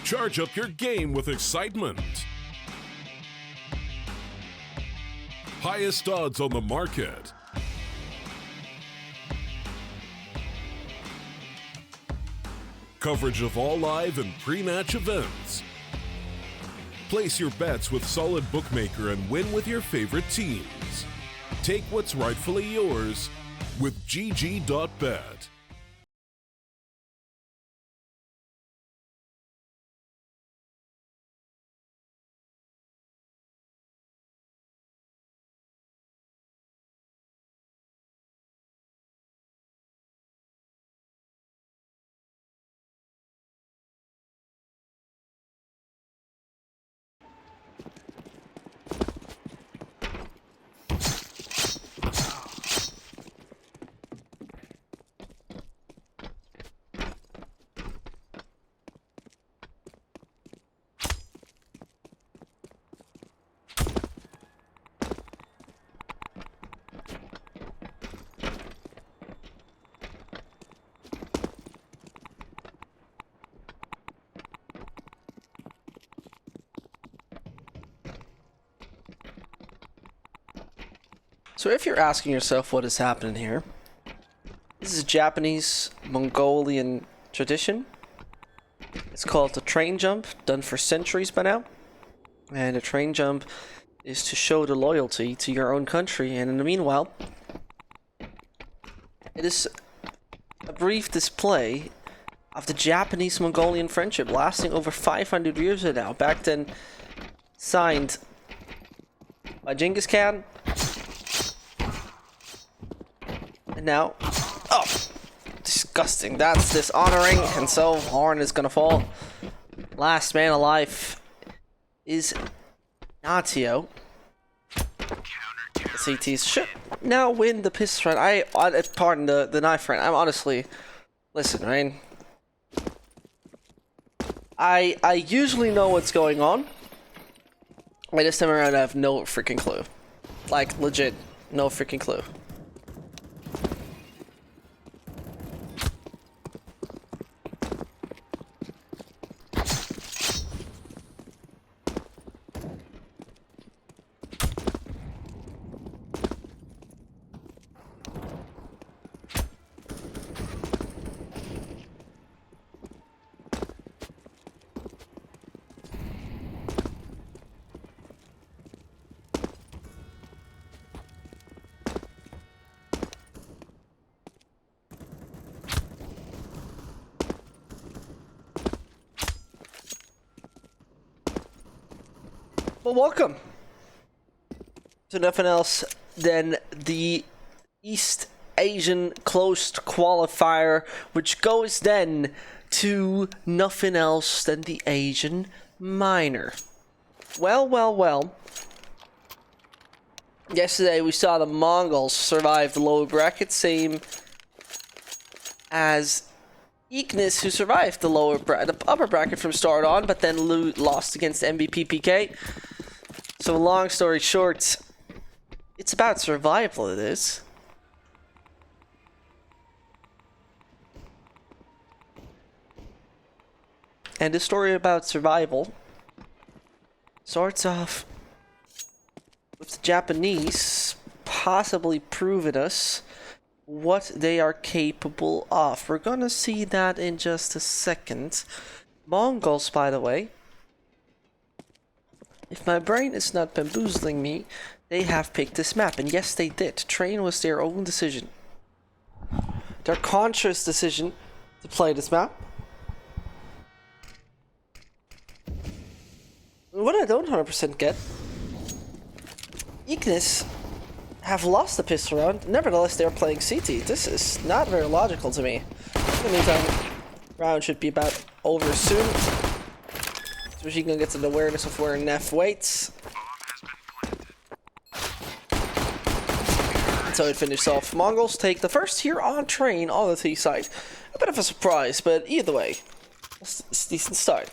Charge up your game with excitement. Highest odds on the market. Coverage of all live and pre-match events. Place your bets with Solid Bookmaker and win with your favorite teams. Take what's rightfully yours with GG.bet. So if you're asking yourself what is happening here, this is a Japanese Mongolian tradition. It's called the train jump, done for centuries by now. And a train jump is to show the loyalty to your own country, and in the meanwhile, it is a brief display of the Japanese-Mongolian friendship lasting over 500 years now. Back then, signed by Genghis Khan. And now, oh, disgusting. That's dishonoring, and so Horn is gonna fall. Last man alive is Natio. The CTs should now win the pistol round. Pardon the knife round. I'm honestly, listen, right? I usually know what's going on. But this time around, I have no freaking clue. Like, legit, no freaking clue. Well, welcome to nothing else than the East Asian Closed Qualifier, which goes then to nothing else than the Asian Minor. Well. Yesterday we saw the Mongols survive the lower bracket, same as Ignis, who survived the upper bracket from start on, but then lost against MVP PK. So long story short, it's about survival, it is. And the story about survival starts off with the Japanese possibly proving us what they are capable of. We're gonna see that in just a second. Mongols, by the way, if my brain is not bamboozling me, they have picked this map, and yes, they did. Train was their own decision. Their conscious decision to play this map. What I don't 100% get, Ignis have lost the pistol round, nevertheless they're playing CT. This is not very logical to me. In the meantime, round should be about over soon. So she can get an awareness of where Neff waits. So it finishes off. Mongols take the first here on train on the T side. A bit of a surprise, but either way, it's a decent start.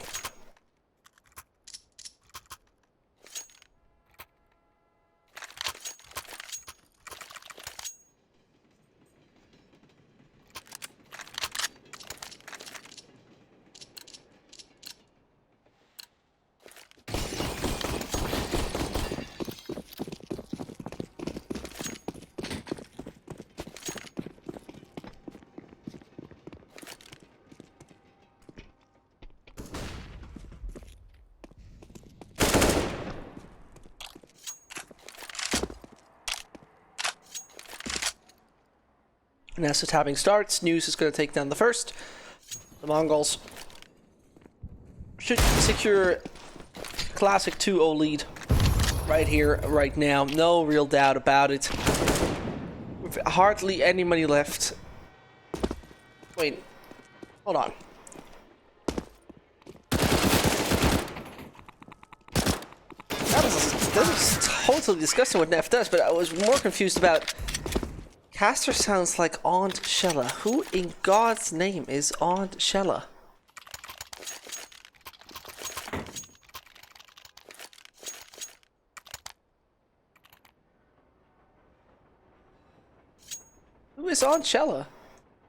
And as the tapping starts, News is going to take down the first. The Mongols should secure classic 2-0 lead right here, right now. No real doubt about it. With hardly any money left. Wait, hold on. That was totally disgusting what Neff does, but I was more confused about... Caster sounds like Aunt Shella. Who in God's name is Aunt Shella? Who is Aunt Shella?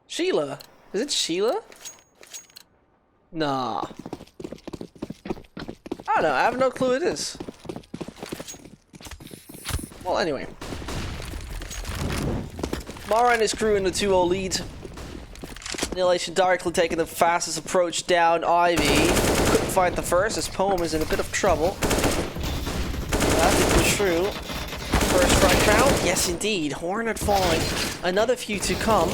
Sheila? Is it Sheila? Nah. I don't know, I have no clue who it is. Well, anyway. Mara and his crew in the 2-0 lead. Annihilation directly taking the fastest approach down Ivy. Couldn't find the first, his poem is in a bit of trouble. Has to push through. First strike round? Yes, indeed. Hornet falling. Another few to come.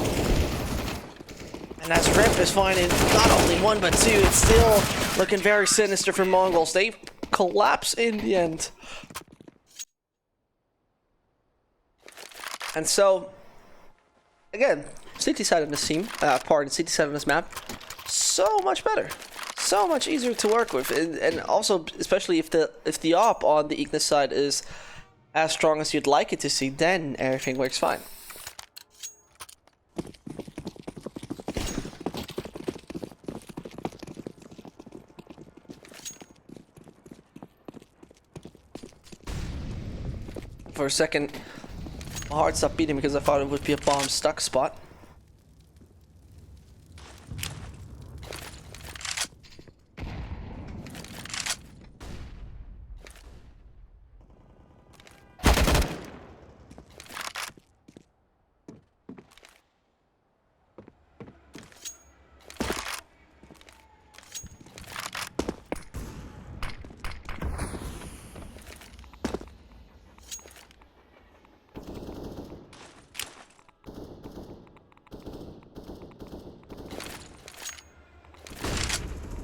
And as Rip is finding not only one but two, it's still looking very sinister for MongolZ. They collapse in the end. And so, again, city side on this team, city side on this map, so much better, so much easier to work with, and also especially if the op on the Ignis side is as strong as you'd like it to see, then everything works fine. For a second, my heart stopped beating because I thought it would be a bomb stuck spot.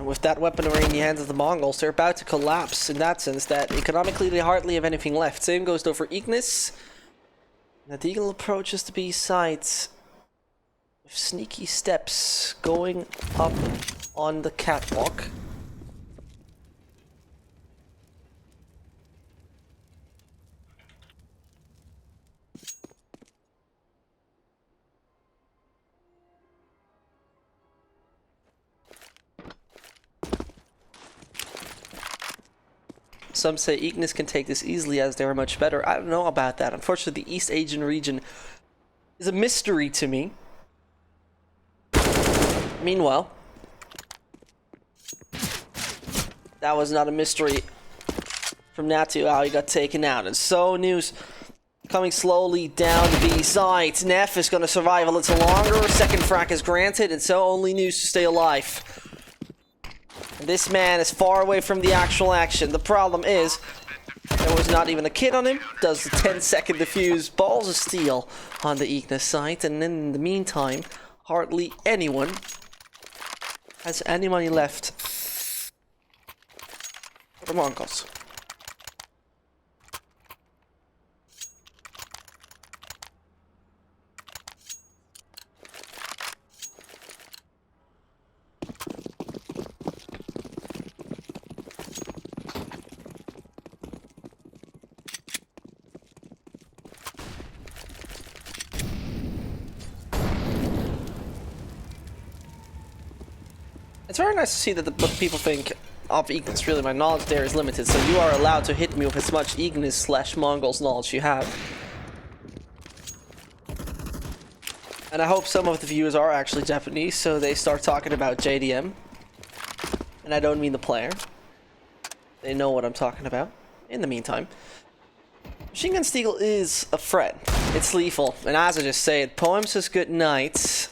With that weaponry in the hands of the Mongols, they're about to collapse in that sense that economically they hardly have anything left. Same goes though for Ignis. Now the Eagle approaches the B site with sneaky steps going up on the catwalk. Some say Ignis can take this easily as they are much better. I don't know about that. Unfortunately, the East Asian region is a mystery to me. Meanwhile, that was not a mystery from Natu how he got taken out. And so News coming slowly down the B side. Neff is going to survive a little longer. Second frac is granted, and so only News to stay alive. This man is far away from the actual action. The problem is, there was not even a kid on him. Does the 10-second defuse, balls of steel on the Ignis site, and in the meantime, hardly anyone has any money left for the Mongols. It's very nice to see that the people think of Ignis. Really, my knowledge there is limited, so you are allowed to hit me with as much Ignis/Mongols knowledge you have. And I hope some of the viewers are actually Japanese, so they start talking about JDM. And I don't mean the player. They know what I'm talking about. In the meantime, Machine Gun Steel is a threat. It's lethal, and as I just said, Poem says good night.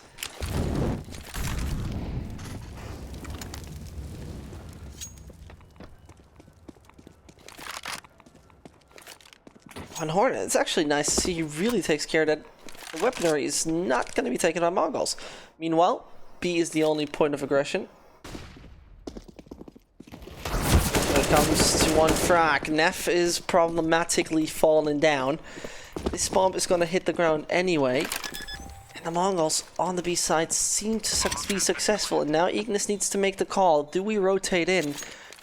On Hornet, it's actually nice to see he really takes care of that The weaponry is not going to be taken by Mongols. Meanwhile, B is the only point of aggression. When it comes to one frag, Neff is problematically falling down. This bomb is going to hit the ground anyway. And the Mongols on the B side seem to be successful. And now Ignis needs to make the call. Do we rotate in?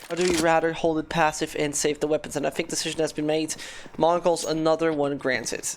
Or do we rather hold it passive and save the weapons? And I think the decision has been made. Mongols, another one granted.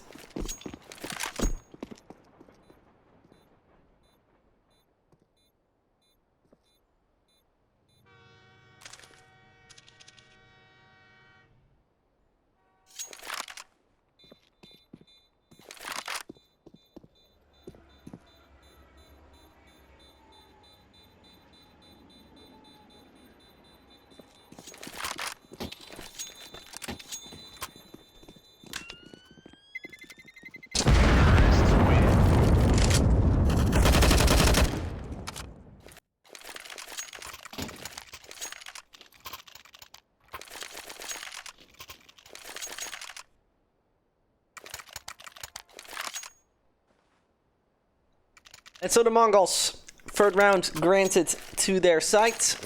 And so the Mongols, third round granted to their site.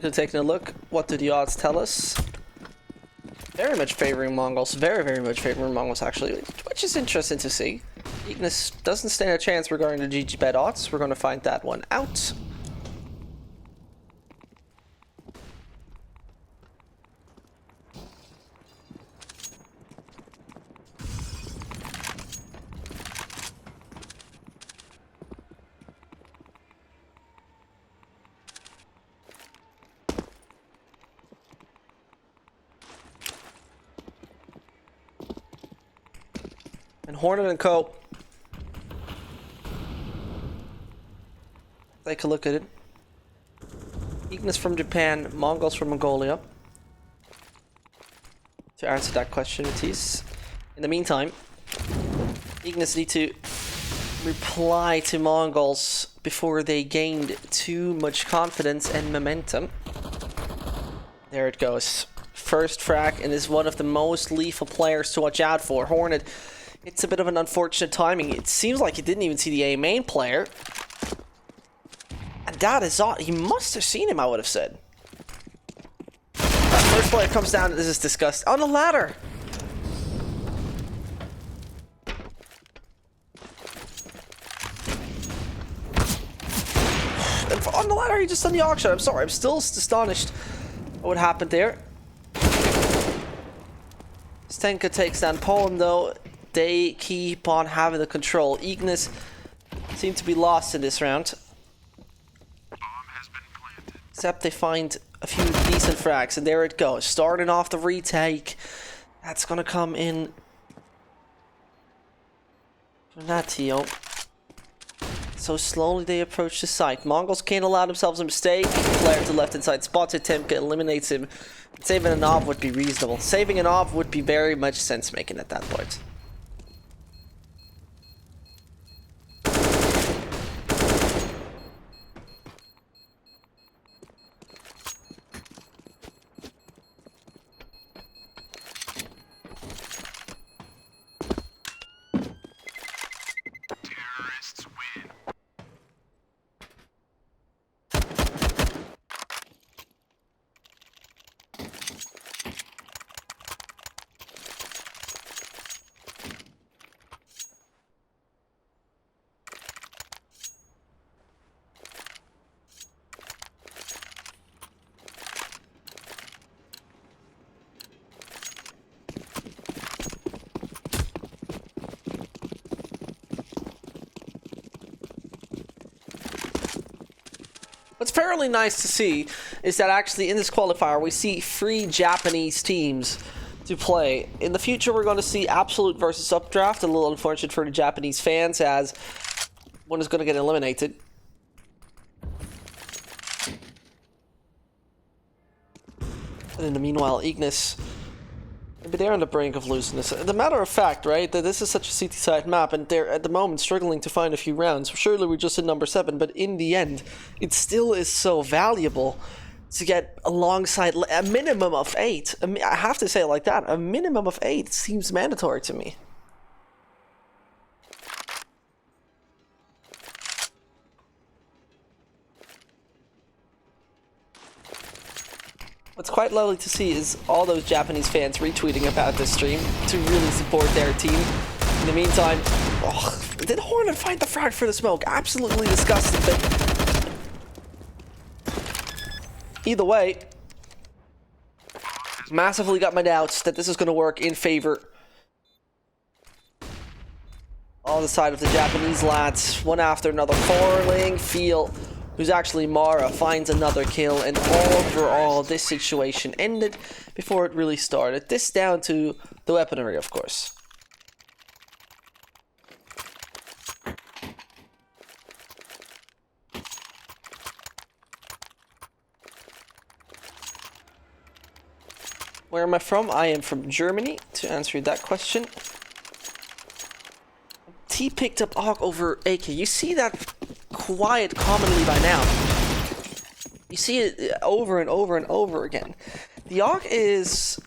We're taking a look. What do the odds tell us? Very much favoring Mongols. Very, very much favoring Mongols, actually. Which is interesting to see. Ignis doesn't stand a chance regarding the GG bet odds. We're going to find that one out. And Hornet and Co. Take a look at it. Ignis from Japan, Mongols from Mongolia. To answer that question, it is. In the meantime, Ignis need to reply to Mongols before they gained too much confidence and momentum. There it goes. First frag, and is one of the most lethal players to watch out for. Hornet. It's a bit of an unfortunate timing. It seems like he didn't even see the A main player. And that is odd. He must have seen him, I would have said. First player comes down. This is disgusting. On the ladder! On the ladder, he just done the auction. I'm sorry. I'm still astonished at what happened there. Stenka takes down Poland, though. They keep on having the control. Ignis seem to be lost in this round. Except they find a few decent frags, and there it goes. Starting off the retake. That's gonna come in. Natio. So slowly they approach the site. Mongols can't allow themselves a mistake. Player to left inside spots it. Temka eliminates him. Saving an OV would be reasonable. Saving an OV would be very much sense making at that point. What's fairly nice to see is that actually in this qualifier we see 3 Japanese teams to play. In the future we're going to see Absolute versus Updraft, a little unfortunate for the Japanese fans as one is going to get eliminated. And in the meanwhile, Ignis, maybe they're on the brink of losing this. The matter of fact, right, that this is such a CT-side map, and they're at the moment struggling to find a few rounds. Surely we're just in number 7, but in the end, it still is so valuable to get alongside a minimum of 8. I have to say it like that. A minimum of 8 seems mandatory to me. What's quite lovely to see is all those Japanese fans retweeting about this stream to really support their team. In the meantime, did Hornet find the frag for the smoke? Absolutely disgusting, but either way, massively got my doubts that this is going to work in favor on the side of the Japanese lads. One after another, falling. Feel, who's actually Mara, finds another kill, and overall this situation ended before it really started. This down to the weaponry, of course. Where am I from? I am from Germany, to answer that question. T picked up AUG over AK. You see that quite commonly by now. You see it over and over and over again. The AUG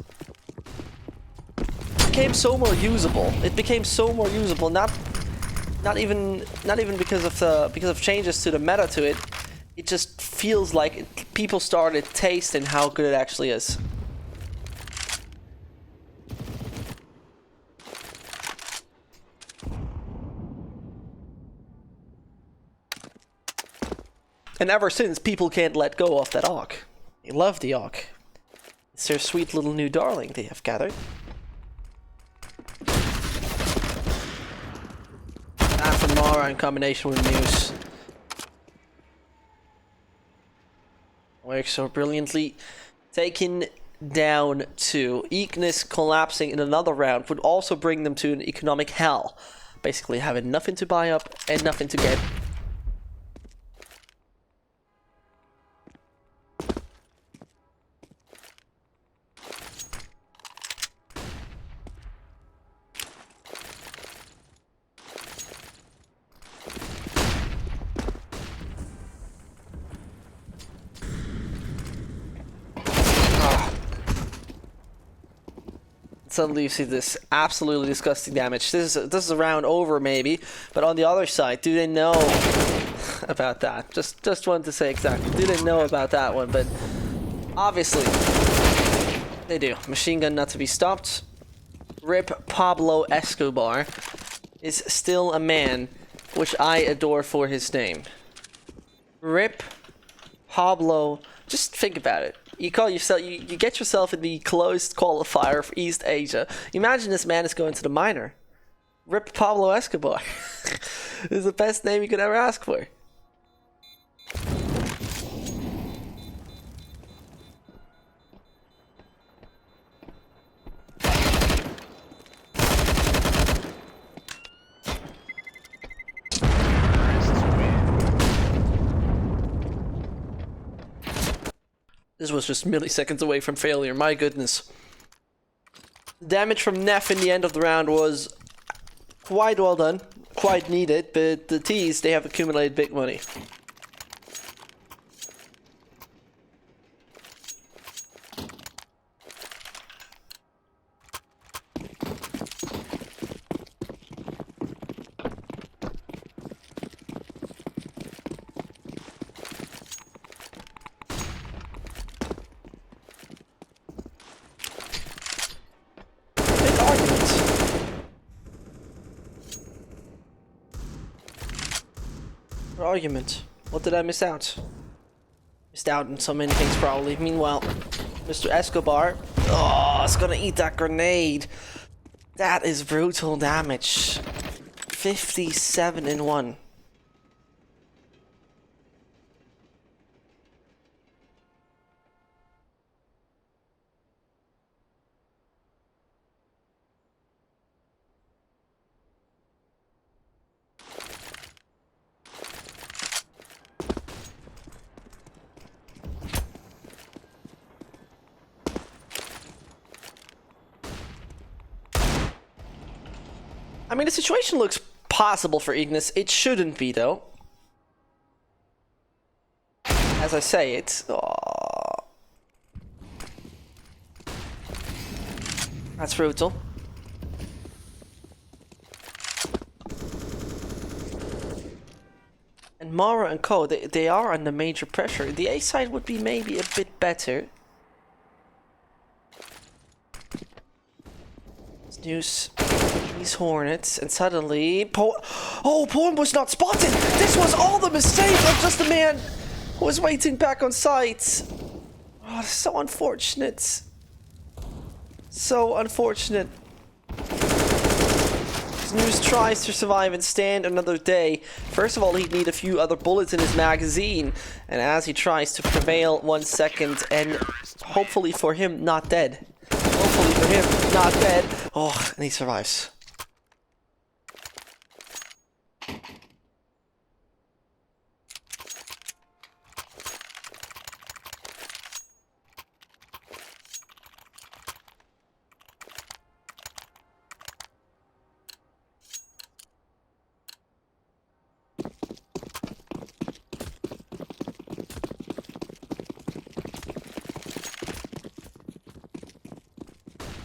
became so more usable. It became so more usable. Not even because of changes to the meta to it. It just feels like people started tasting how good it actually is. And ever since, people can't let go of that AUG. They love the AUG. It's their sweet little new darling they have gathered. That from Mara in combination with Muse. Works so brilliantly. Taken down to Ignis, collapsing in another round would also bring them to an economic hell. Basically having nothing to buy up and nothing to get. Suddenly you see this absolutely disgusting damage. This is a round over maybe, but on the other side, do they know about that? Just wanted to say exactly. Do they know about that one? But obviously they do. Machine gun not to be stopped. Rip Pablo Escobar is still a man, which I adore for his name. Rip Pablo. Just think about it. You call yourself, you get yourself in the closed qualifier for East Asia. Imagine this man is going to the minor. Rip Pablo Escobar. This is the best name you could ever ask for. This was just milliseconds away from failure, my goodness. Damage from Neff in the end of the round was quite well done, quite needed, but the T's, they have accumulated big money. Argument. What did I miss out? Missed out on so many things probably. Meanwhile, Mr. Escobar, is gonna eat that grenade. That is brutal damage. 57-1. I mean, the situation looks possible for Ignis. It shouldn't be, though. As I say, it's... That's brutal. And Mara and Co, they are under major pressure. The A side would be maybe a bit better. News these Hornets, and suddenly Poem was not spotted. This was all the mistake of just a man who was waiting back on site. Oh, so unfortunate. So unfortunate. News tries to survive and stand another day. First of all, he'd need a few other bullets in his magazine, and as he tries to prevail 1 second, and hopefully for him, not dead. Hopefully for him, not dead. Oh, and he survives.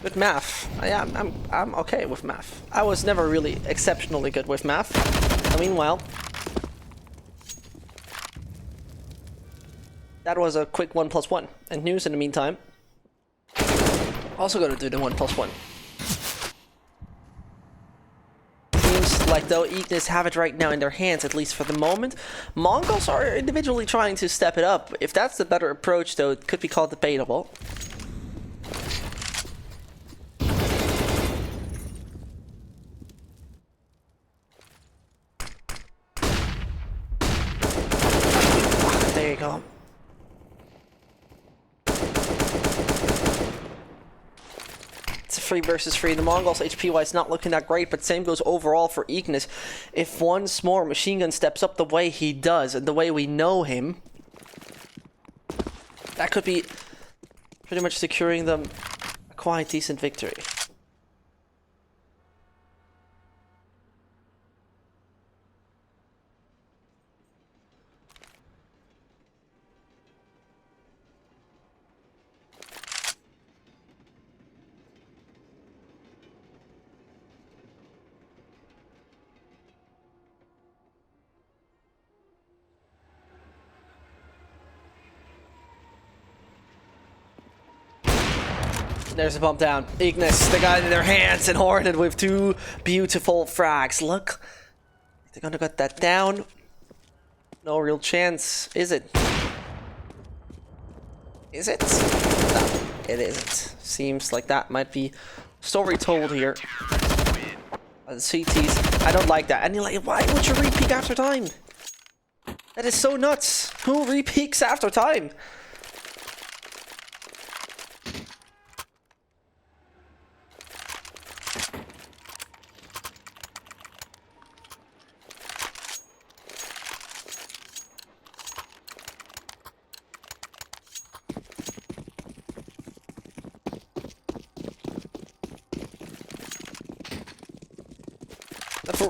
Good math. I'm okay with math. I was never really exceptionally good with math. I mean, well, that was a quick 1 + 1. And News in the meantime, also gonna do the 1 + 1. Seems like though Ignis have it right now in their hands, at least for the moment. Mongols are individually trying to step it up. If that's the better approach, though, it could be called debatable. There you go. It's a 3 versus 3. The Mongols HP-wise not looking that great, but same goes overall for Ignis. If once more Machine Gun steps up the way he does and the way we know him, that could be pretty much securing them a quite decent victory. There's a bump down. Ignis, they got it in their hands, and Hornet with 2 beautiful frags. Look, they're gonna get that down. No real chance, is it? Is it? No, it isn't. Seems like that might be story told here. CTs, I don't like that. And you're like, why would you re-peek after time? That is so nuts. Who re-peeks after time?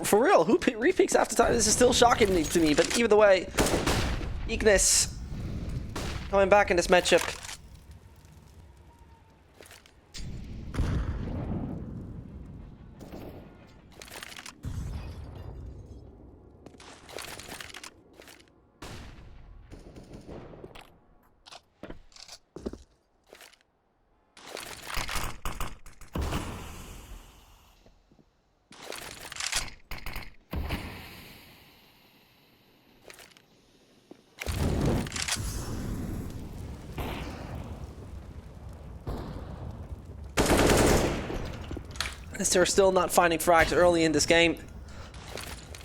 For real, who re-peeks after time? This is still shocking to me, but either way, Ignis coming back in this matchup. They're still not finding frags early in this game.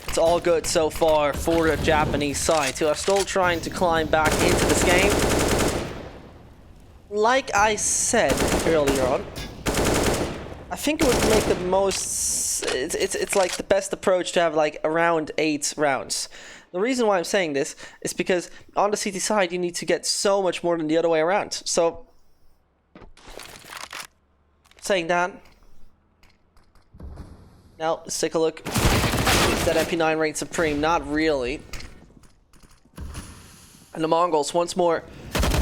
It's all good so far for the Japanese side, who are still trying to climb back into this game. Like I said earlier on, I think it would make the most... It's like the best approach to have like around 8 rounds. The reason why I'm saying this is because on the CT side, you need to get so much more than the other way around. So, saying that... Now, let's take a look. Is that MP9 reign supreme? Not really. And the Mongols, once more,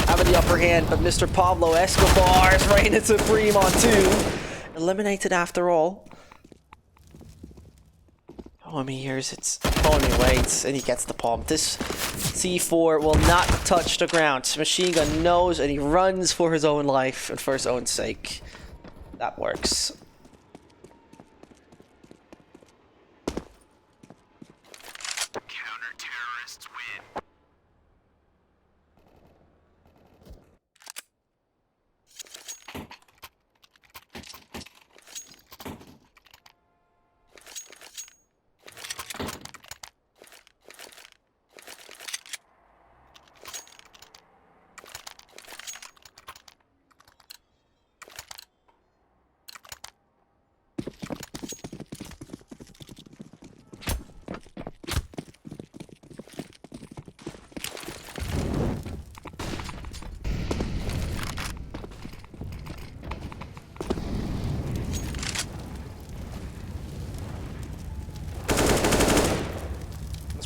having the upper hand, but Mr. Pablo Escobar is reigning supreme on 2. eliminated after all. Oh, me hears it's pulling me waits, and he gets the palm. This C4 will not touch the ground. Machine gun knows, and he runs for his own life and for his own sake. That works. Counter-terrorists win.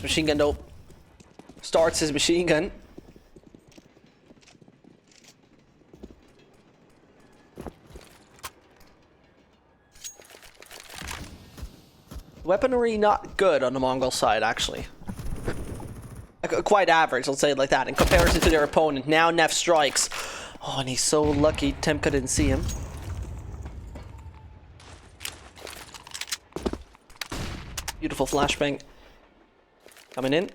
Machine gun though starts his machine gun. Weaponry not good on the Mongol side, actually. Quite average, let's say it like that, in comparison to their opponent. Now Neff strikes. Oh, and he's so lucky Temka didn't see him. Beautiful flashbang. Coming in.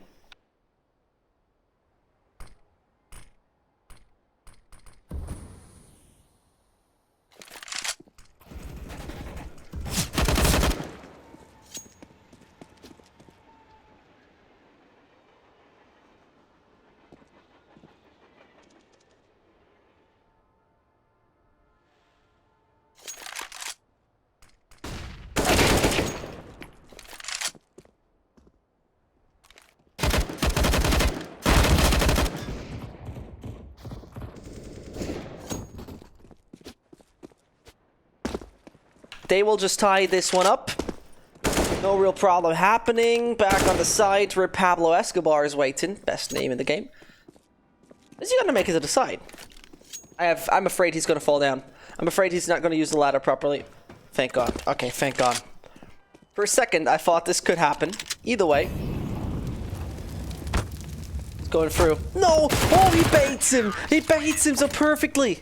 They will just tie this one up. No real problem happening. Back on the side where Pablo Escobar is waiting. Best name in the game. Is he gonna make it to the side? I'm afraid he's gonna fall down. I'm afraid he's not gonna use the ladder properly. Thank God. Okay, thank God. For a second, I thought this could happen. Either way. It's going through. No! Oh, he baits him! He baits him so perfectly!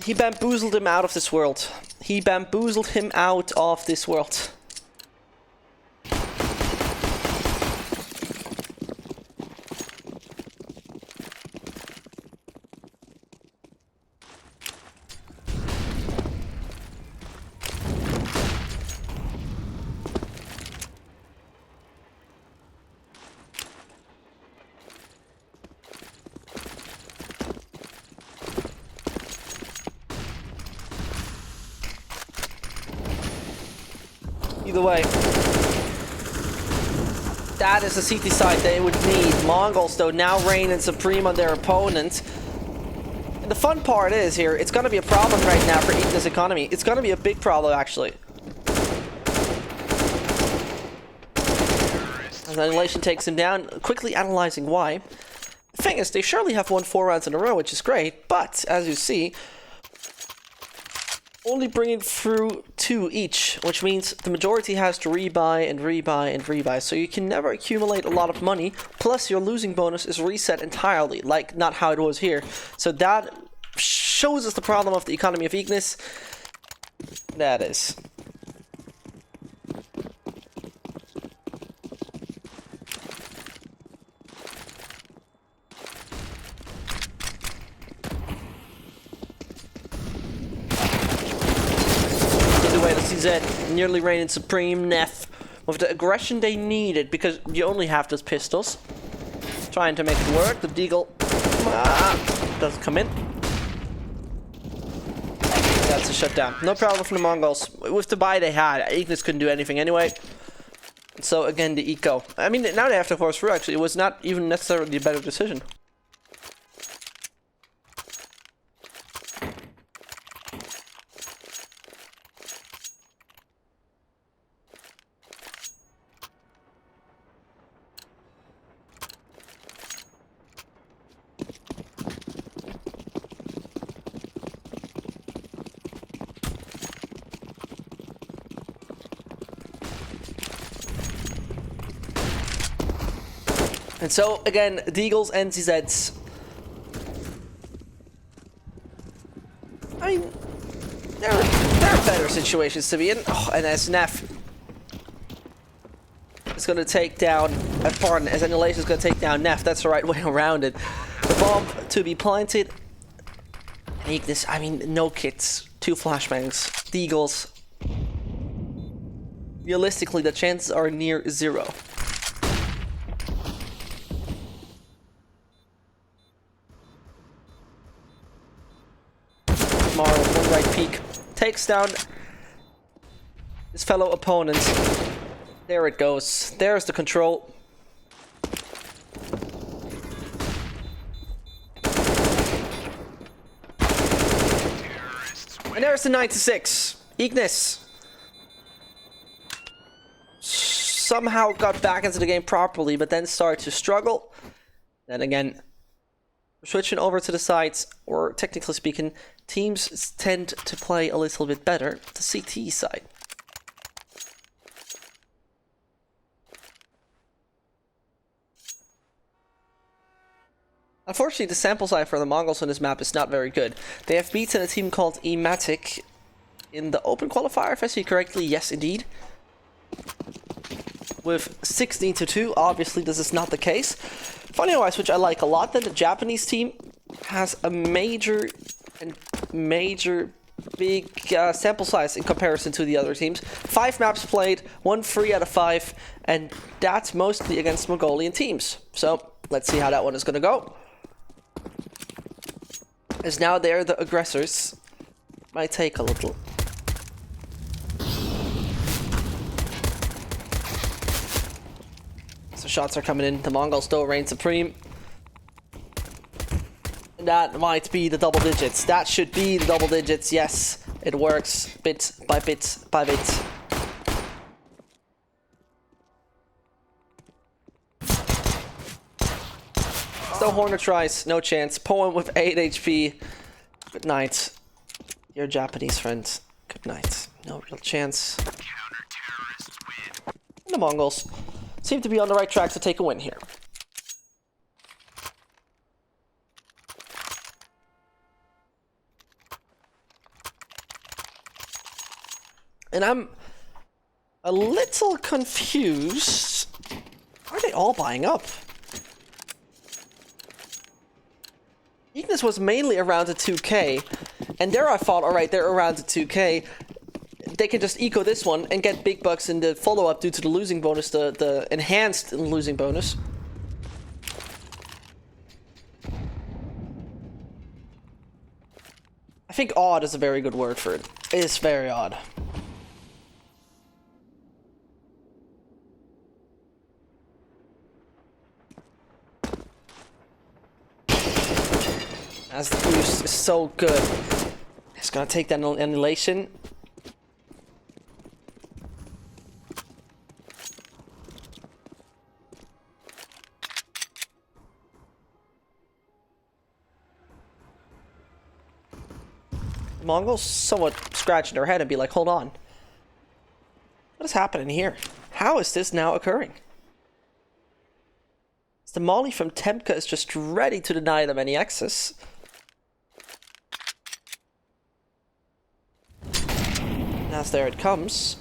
He bamboozled him out of this world. He bamboozled him out of this world. Either way, that is the CT side they would need. Mongols, though, now reigning supreme on their opponent. And the fun part is here, it's going to be a problem right now for Ignis economy. It's going to be a big problem, actually. Annihilation takes him down, quickly analyzing why. The thing is, they surely have won 4 rounds in a row, which is great, but, as you see, only bringing through 2 each, which means the majority has to rebuy and rebuy and rebuy, so you can never accumulate a lot of money, plus your losing bonus is reset entirely, like not how it was here. So that shows us the problem of the economy of Ignis. That is. CZ nearly reigning supreme. Neff with the aggression they needed, because you only have those pistols. Trying to make it work. The Deagle doesn't come in. That's a shutdown. No problem from the Mongols. With the buy they had, Ignis couldn't do anything anyway. So again, the eco. I mean, now they have to force through. Actually, it was not even necessarily a better decision. And so, again, Deagles and ZZs. I mean, there are better situations to be in. Oh, and SNF is going to take down... pardon, as Annihilation is going to take down Neff. That's the right way around it. The bomb to be planted. And Ignis, I mean, no kits. 2 flashbangs. Deagles. Realistically, the chances are near 0. Tomorrow, one right peek. Takes down his fellow opponent. There it goes. There's the control. And there's the 96. Ignis somehow got back into the game properly, but then started to struggle. Then again, switching over to the sides, or technically speaking, teams tend to play a little bit better. The CT side. Unfortunately, the sample size for the Mongols on this map is not very good. They have beaten a team called Ematic in the open qualifier, if I see correctly. Yes, indeed. With 16-2. Obviously, this is not the case. Funny-wise, which I like a lot, that the Japanese team has a major big sample size in comparison to the other teams. 5 maps played, 1 free out of 5, and that's mostly against Mongolian teams. So, let's see how that one is going to go. As now they're the aggressors. Might take a little. So shots are coming in. The Mongols still reign supreme. And that might be the double digits. That should be the double digits. Yes, it works bit by bit by bit. Still Hornet tries, no chance. Poem with 8 HP. Good night, dear Japanese friend. Good night. No real chance. And the Mongols seem to be on the right track to take a win here. And I'm a little confused. Are they all buying up? Ignis was mainly around the 2k, and there I thought, alright, they're around the 2k. They can just eco this one and get big bucks in the follow-up due to the losing bonus, the enhanced losing bonus. I think odd is a very good word for it. It's very odd. As the boost is so good. It's gonna take that annihilation. The Mongols somewhat scratching their head and be like, hold on. What is happening here? How is this now occurring? The Molly from Temka is just ready to deny them any access. As there it comes.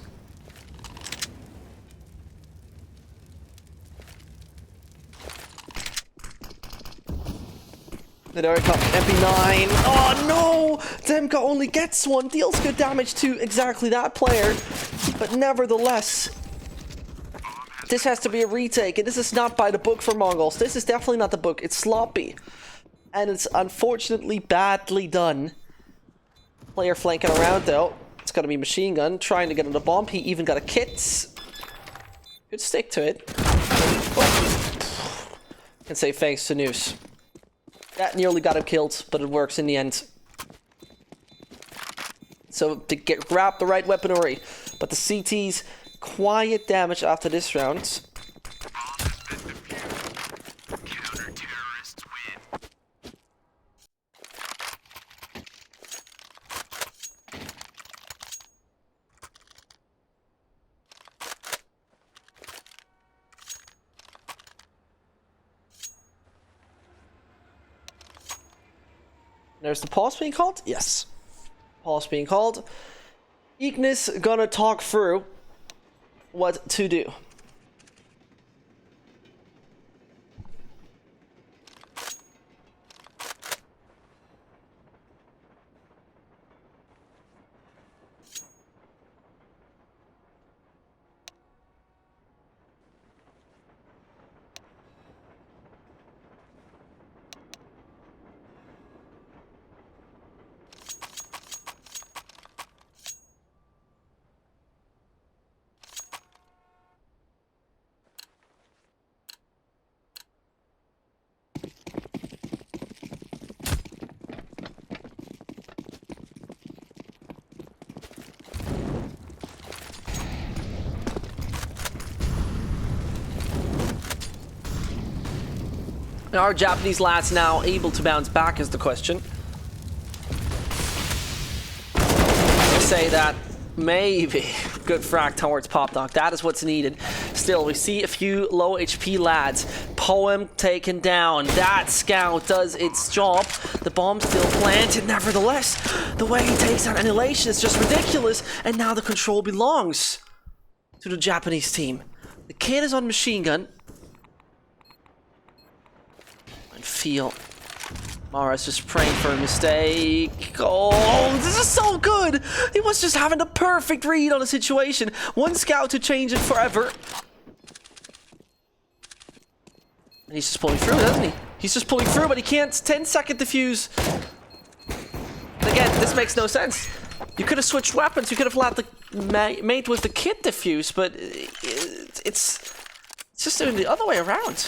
There it comes, MP9. Oh no! Temka only gets one, deals good damage to exactly that player. But nevertheless, this has to be a retake, and this is not by the book for Mongols. This is definitely not the book. It's sloppy. And it's unfortunately badly done. Player flanking around though. It's gonna be machine gun, trying to get on the bomb. He even got a kit. Good stick to it. Oh. Can say thanks to Noose. That nearly got him killed, but it works in the end. So to grab the right weaponry. But the CT's quiet damage after this round. There's the pause being called? Yes. Pause being called. Ignis gonna talk through what to do. Are Japanese lads now able to bounce back is the question. I say that maybe good frag towards Pop Dog. That is what's needed. Still, we see a few low HP lads. Poem taken down. That scout does its job. The bomb still planted. Nevertheless, the way he takes out Annihilation is just ridiculous. And now the control belongs to the Japanese team. The kid is on machine gun. Feel Mara's just praying for a mistake. Oh, this is so good. He was just having the perfect read on the situation. One scout to change it forever. And he's just pulling through, doesn't he? He's just pulling through, but he can't. 10-second defuse. Again, this makes no sense. You could have switched weapons. You could have let the mate with the kit defuse, but it's just doing the other way around.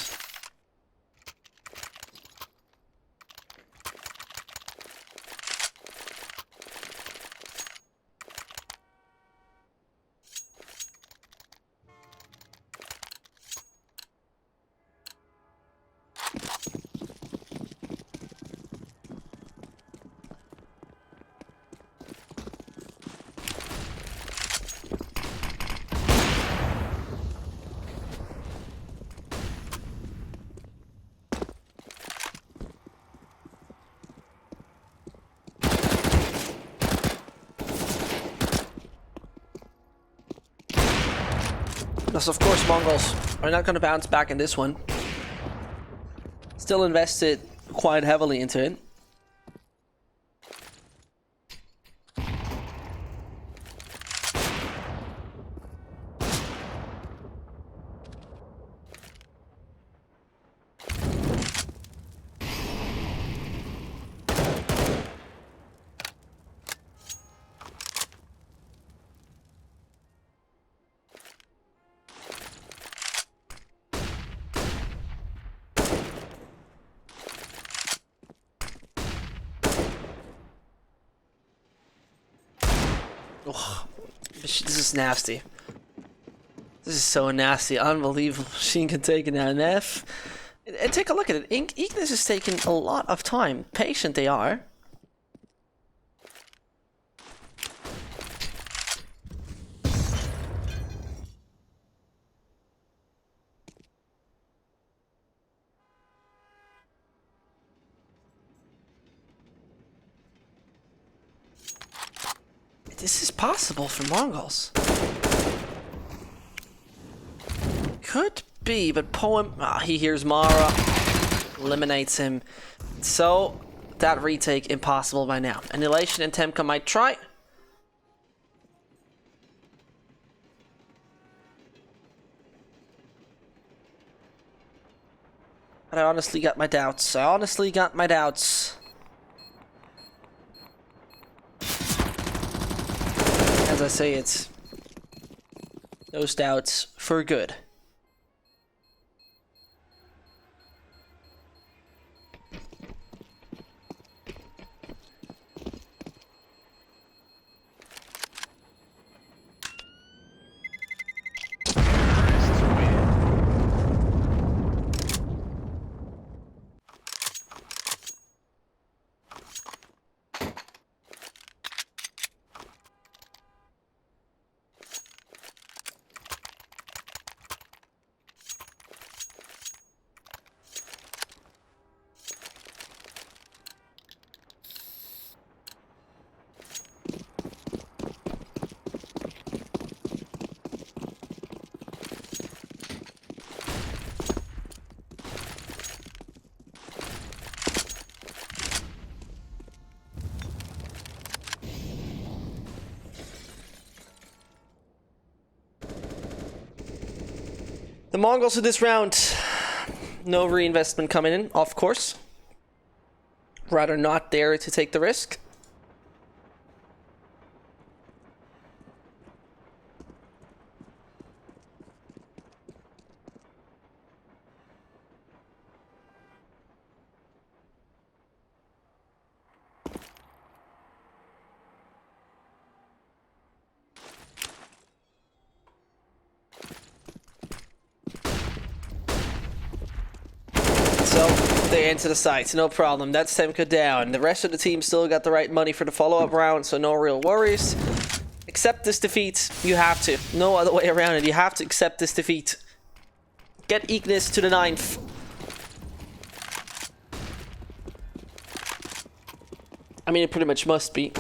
Because of course Mongols are not going to bounce back in this one. Still invested quite heavily into it. Oh, this is nasty. This is so nasty. Unbelievable. Machine can take an NF. And take a look at it. Ignis is taking a lot of time. Patient they are. This is possible for Mongols. Could be, but Poem... he hears Mara. Eliminates him. So, that retake impossible by now. Annihilation and Temka might try. But I honestly got my doubts. As I say, it's those doubts for good. The Mongols in this round, no reinvestment coming in, of course. Rather not dare to take the risk. So, they enter the site, no problem. That's Temka down. The rest of the team still got the right money for the follow-up round, so no real worries. Accept this defeat. You have to. No other way around it. You have to accept this defeat. Get Ignis to the 9th. I mean, it pretty much must be.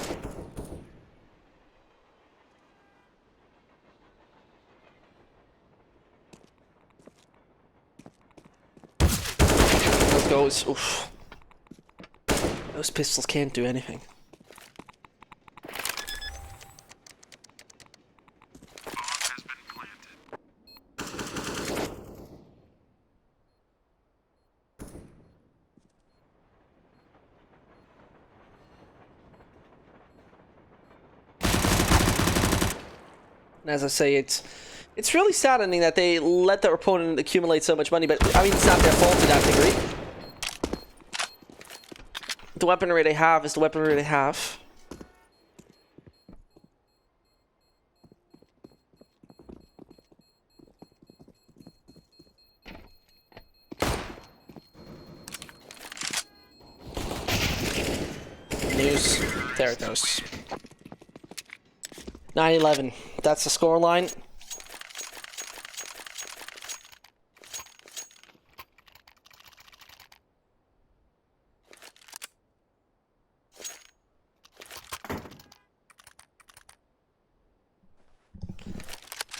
Goes. Oof. Those pistols can't do anything. And as I say, it's really saddening that they let their opponent accumulate so much money, but I mean, it's not their fault to that degree. The weaponry they have is the weaponry they have. News. There it goes. 9-11. That's the scoreline.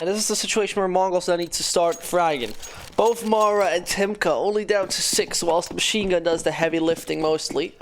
And this is the situation where MongolZ need to start fragging. Both Mara and Timka only down to 6, whilst Machine Gun does the heavy lifting mostly.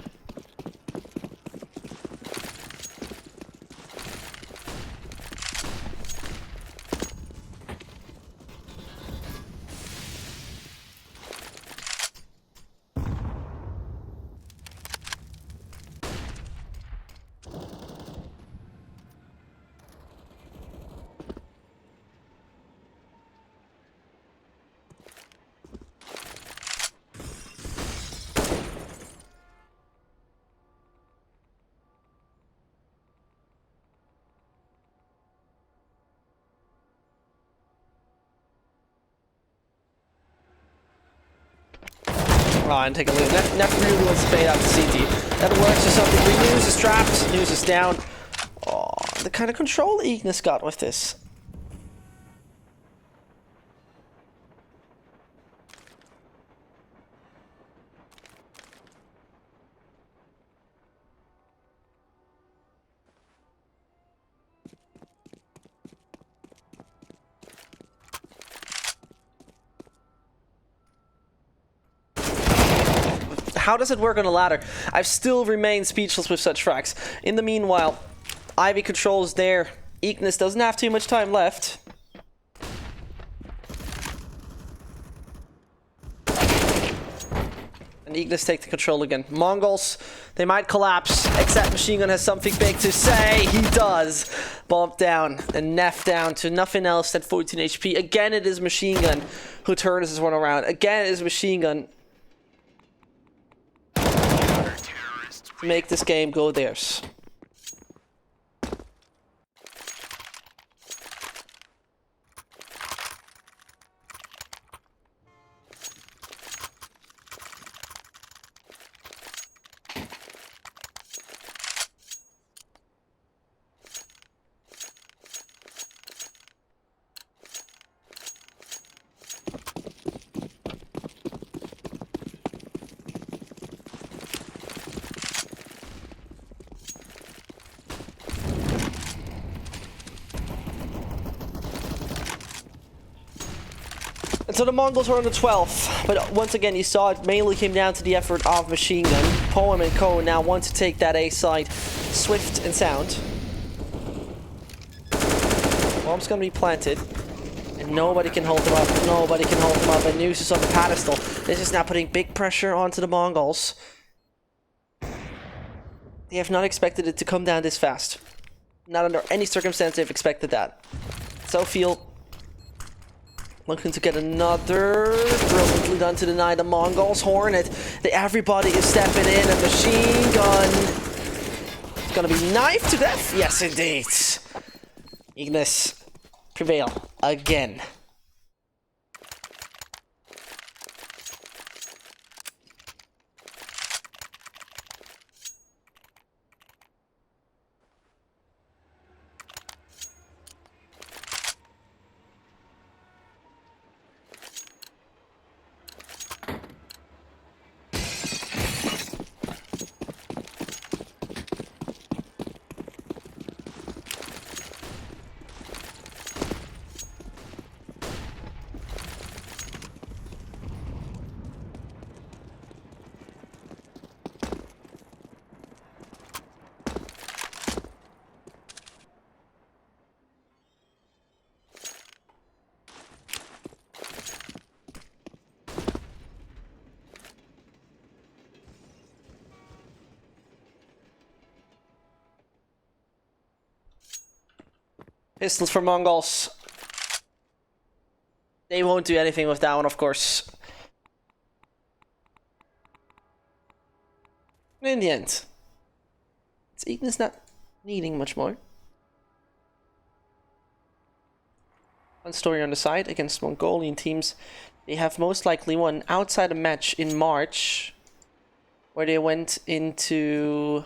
Oh, and take a look. Neff really wants to fade out to CT. That works or something. News is trapped. News is down. Oh, the kind of control Ignis got with this. How does it work on a ladder? I've still remained speechless with such frags. In the meanwhile, Ivy controls there. Ignis doesn't have too much time left. And Ignis take the control again. Mongols, they might collapse, except Machine Gun has something big to say. He does. Bump down, and Neff down to nothing else than 14 HP. Again, it is Machine Gun who turns this one around. Again, it is Machine Gun to make this game go theirs. So the Mongols are on the 12th, but once again you saw it mainly came down to the effort of Machine Gun. Poem and Co now want to take that A side swift and sound. Bomb's gonna be planted, and And nobody can hold them up. Nobody can hold them up. And News is on the pedestal. This is now putting big pressure onto the Mongols. They have not expected it to come down this fast. Not under any circumstance they've expected that. Sofiel looking to get another. Brilliantly done to deny the Mongols. Hornet. Everybody is stepping in. A machine gun. It's gonna be knifed to death. Yes, indeed. Ignis prevail again. Pistols for Mongols. They won't do anything with that one, of course. In the end, it's Ignis not needing much more. One story on the side against Mongolian teams. They have most likely won outside a match in March, where they went into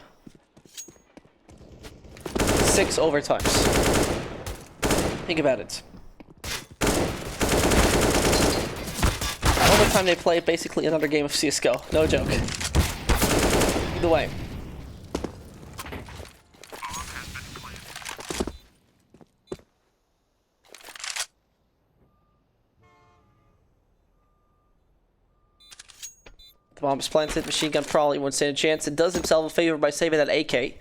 6 overtimes. Think about it. Overtime they play basically another game of CSGO. No joke. Either way. The bomb is planted. Machine gun probably won't stand a chance. It does himself a favor by saving that AK.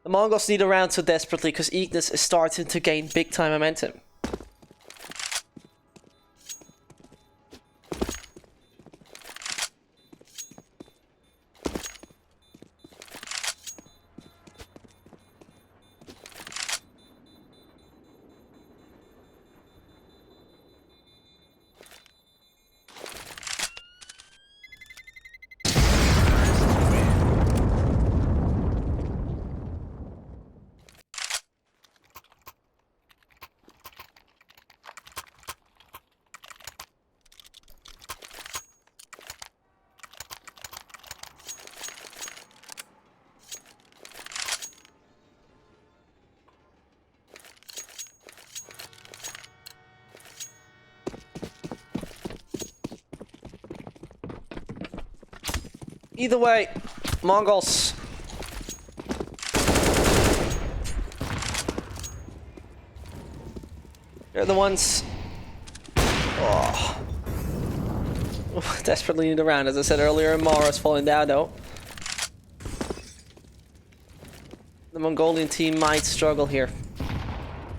The Mongols need a round so desperately because Ignis is starting to gain big time momentum. Either way, Mongols. They're the ones. Oh. Desperately need a round, as I said earlier. Mara's falling down though. The Mongolian team might struggle here.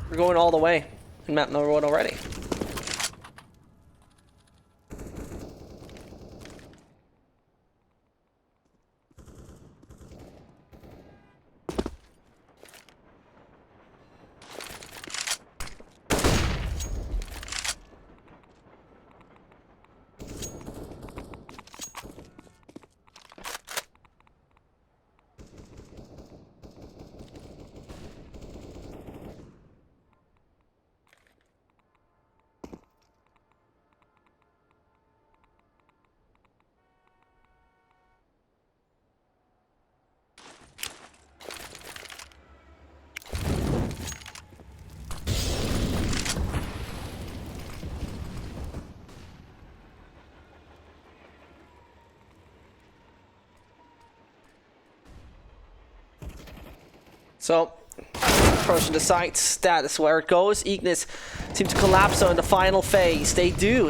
We're going all the way in map number 1 already. So, approaching the site, that is where it goes. Ignis seem to collapse in the final phase. They do,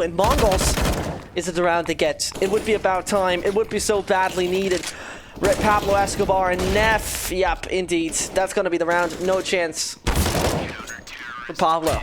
and Mongols is it the round they get. It would be about time, it would be so badly needed. Red Pablo Escobar and Neff, yep, indeed. That's gonna be the round, no chance for Pablo.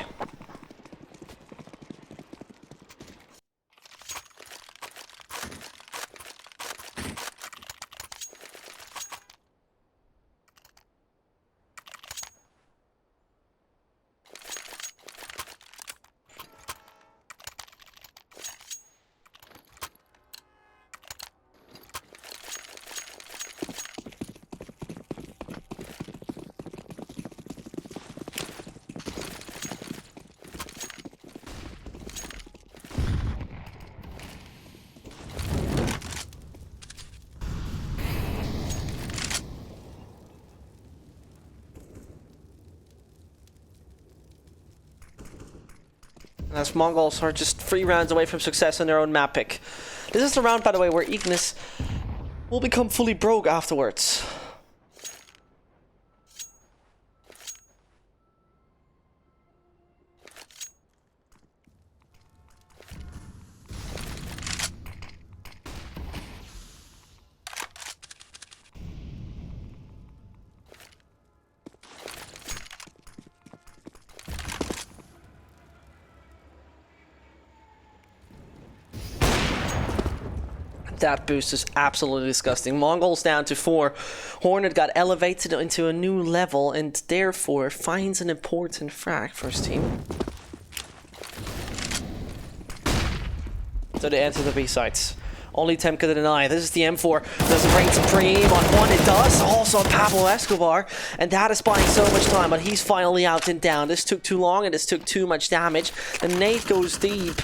As Mongols are just 3 rounds away from success on their own map pick. This is the round, by the way, where Ignis will become fully broke afterwards. That boost is absolutely disgusting. Mongols down to 4. Hornet got elevated into a new level and therefore finds an important frag for his team. So they enter the B sites. Only Temka to deny. This is the M4. Does it reign supreme on one? It does. Also on Pablo Escobar. And that is buying so much time, but he's finally out and down. This took too long and this took too much damage. The nade goes deep.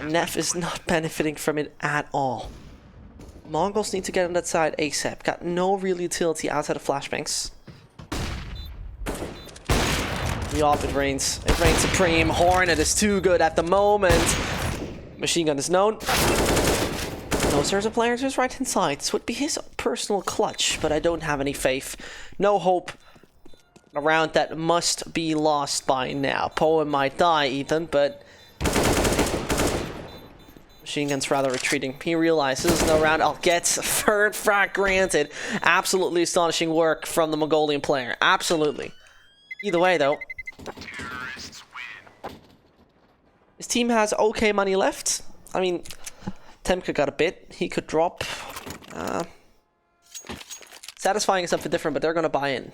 Neff is not benefiting from it at all. Mongols need to get on that side ASAP. Got no real utility outside of flashbangs. Yup, it rains. It rains supreme. Hornet is too good at the moment. Machine gun is known. No, there's a player to his right hand side. This would be his personal clutch, but I don't have any faith. No hope. A round that must be lost by now. Poem might die even, but Machine gun's rather retreating. He realizes no round. I'll get third frag granted. Absolutely astonishing work from the Mongolian player. Absolutely. Either way, though, his team has okay money left. I mean, Temka got a bit. He could drop. Satisfying is something different, but they're gonna buy in.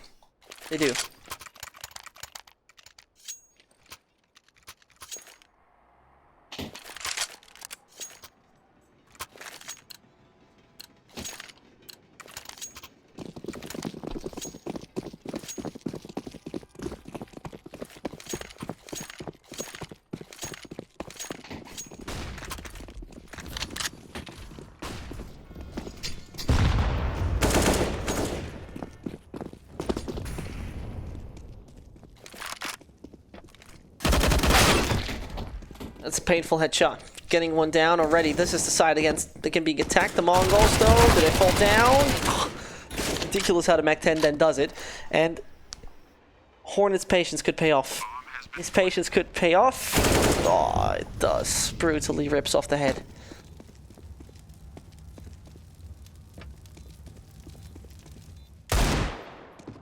They do. That's a painful headshot. Getting one down already. This is the side against. They can be attacked. The Mongols, though. Do they fall down? Oh, ridiculous how the Mach 10 then does it. And Hornet's patience could pay off. His patience could pay off. Oh, it does. Brutally rips off the head.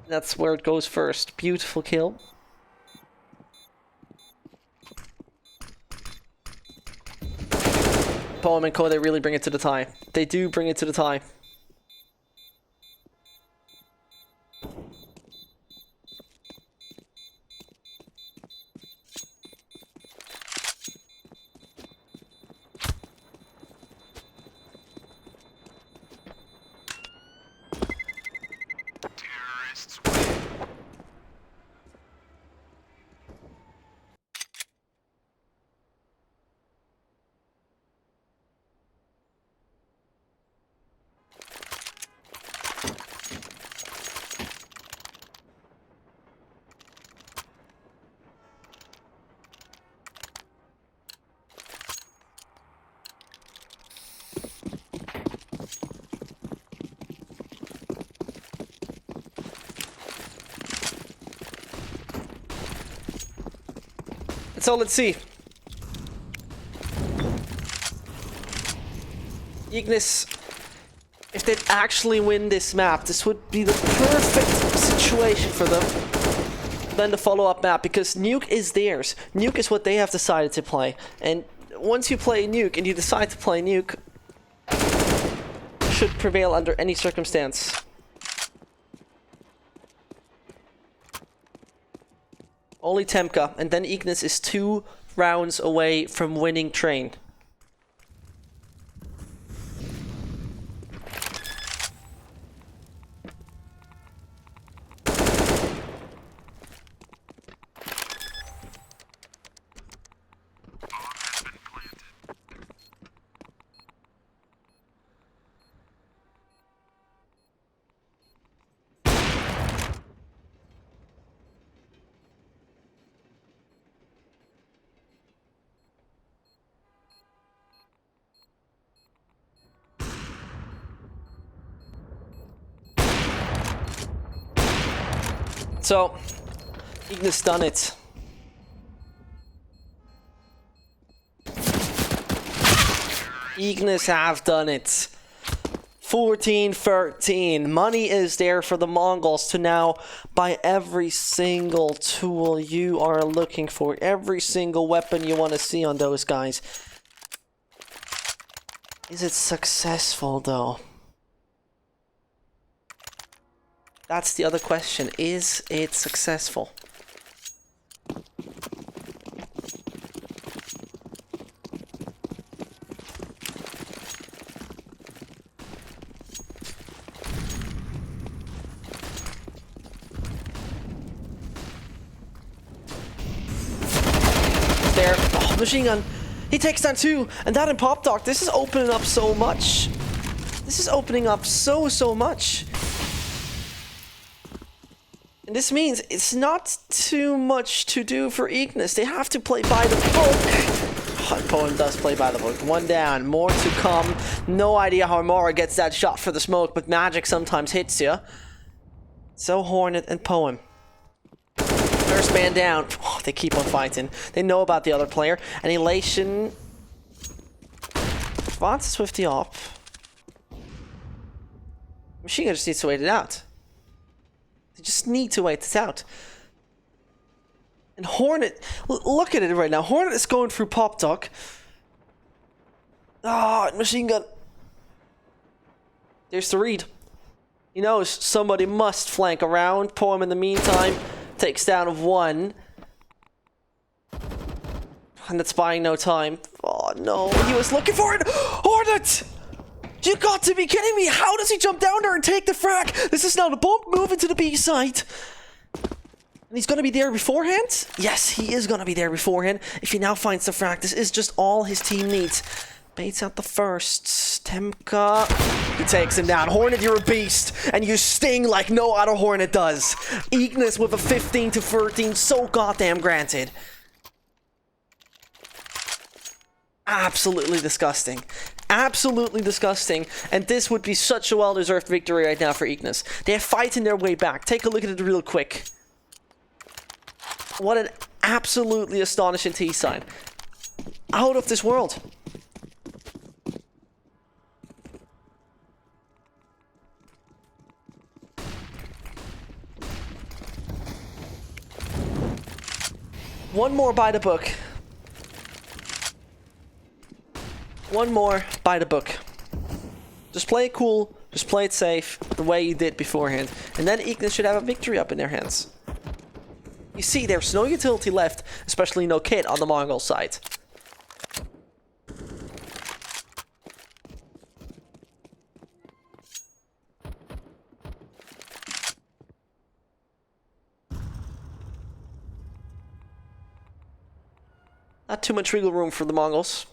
That's where it goes first. Beautiful kill. Poem and Co, they really bring it to the tie. They do bring it to the tie. So let's see. Ignis, if they'd actually win this map, this would be the perfect situation for them. Then the follow-up map, because Nuke is theirs. Nuke is what they have decided to play. And once you play Nuke and you decide to play Nuke, should prevail under any circumstance. Only Temka, and then Ignis is 2 rounds away from winning Train. So, Ignis done it. Ignis have done it. 14-13. Money is there for the Mongols to now buy every single tool you are looking for. Every single weapon you want to see on those guys. Is it successful though? That's the other question. Is it successful? There. Oh, machine gun. He takes down 2. And that in Pop Talk. This is opening up so much. This is opening up so much. And this means it's not too much to do for Ignis. They have to play by the book. Oh, Poem does play by the book. 1 down. More to come. No idea how Mora gets that shot for the smoke, but magic sometimes hits you. So Hornet and Poem. First man down. Oh, they keep on fighting. They know about the other player. And Elation advances with the op. Machine Gun just needs to wait it out. They just need to wait this out. And Hornet, look at it right now. Hornet is going through Pop Talk. Ah, Machine Gun. There's the read. He knows somebody must flank around. Poem in the meantime takes down 1. And it's buying no time. Oh no, he was looking for it. Hornet! You got to be kidding me! How does he jump down there and take the frag? This is now the bump moving to the B side. And he's gonna be there beforehand? Yes, he is gonna be there beforehand. If he now finds the frag, this is just all his team needs. Baits out the first. Temka. He takes him down. Hornet, you're a beast. And you sting like no other Hornet does. Ignis with a 15-13. So goddamn granted. Absolutely disgusting. Absolutely disgusting. And this would be such a well-deserved victory right now for Ignis. They are fighting their way back. Take a look at it real quick. What an absolutely astonishing T-sign. Out of this world. One more by the book. One more by the book. Just play it cool. Just play it safe. The way you did beforehand. And then Ignis should have a victory up in their hands. You see, there's no utility left. Especially no kit on the Mongol side. Not too much wiggle room for the Mongols.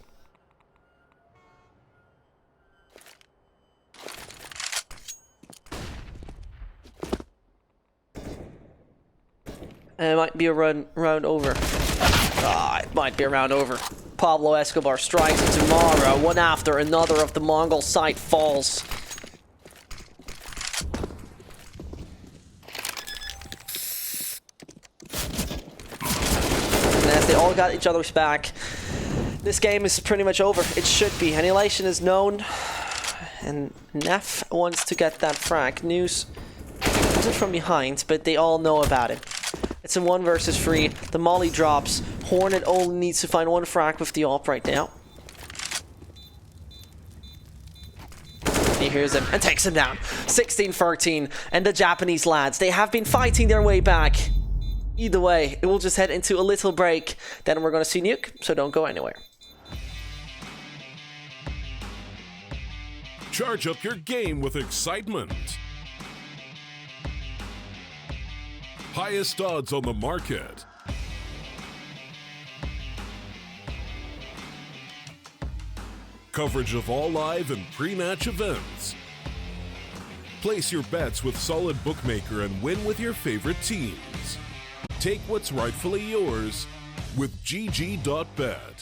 And it might be a round over. Ah, it might be a round over. Pablo Escobar strikes into Mara. One after another of the Mongol side falls. And as they all got each other's back, this game is pretty much over. It should be. Annihilation is known. And Neff wants to get that frag. News comes in from behind, but they all know about it. It's a 1 versus 3. The molly drops. Hornet only needs to find 1 frag with the AWP right now. He hears him and takes him down. 16-13. And the Japanese lads, they have been fighting their way back. Either way, it will just head into a little break. Then we're going to see Nuke, so don't go anywhere. Charge up your game with excitement. Highest odds on the market. Coverage of all live and pre-match events. Place your bets with Solid Bookmaker and win with your favorite teams. Take what's rightfully yours with GG.bet.